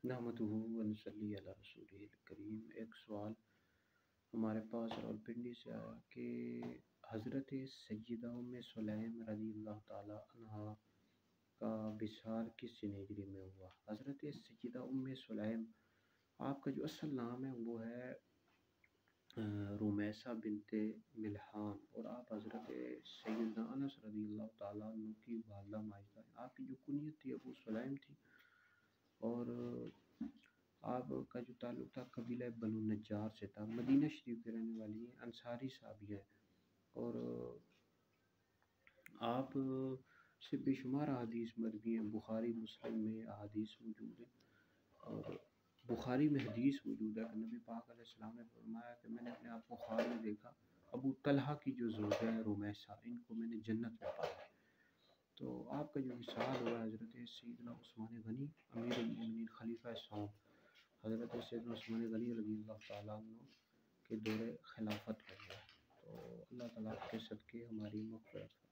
نحمدہ و نصلی علی رسولہ الکریم۔ ایک سوال ہمارے پاس راولپنڈی سے آیا کہ حضرت سیدہ ام سلیم رضی اللہ تعالیٰ عنہ کا وصال کس ہجری میں ہوا؟ حضرت سیدہ ام سلیم، آپ کا جو اصل نام ہے وہ ہے رومیسہ بنت ملحان، اور آپ حضرت سیدنا انس رضی اللہ تعالیٰ عنہ کی والدہ ماجدہ ہیں۔ آپ کی جو کنیت تھی ابو سلیم تھی، اور آپ کا جو تعلق تھا قبیلہ بنو نجار سے تھا۔ مدینہ شریف کے رہنے والی ہیں، انصاری صحابی ہیں، اور آپ سے بے شمار احادیث مروی ہیں۔ بخاری مسلم میں احادیث موجود ہیں، اور بخاری میں حدیث موجود ہے کہ نبی پاک علیہ السلام نے فرمایا کہ میں نے اپنے آپ کو خواب میں دیکھا، ابو طلحہ کی جو زوجہ ہے رومیسہ، ان کو میں نے جنت میں پایا۔ تو آپ کا جو وصال ہوا حضرت سیدنا عثمان غنی امیر المومنین خلیفہ ثانی، حضرت سیدنا عثمان غنی رضی اللہ تعالیٰ عنہ کے دور خلافت میں ہوا۔ تو اللہ تعالیٰ کے صدقے ہماری مغفرت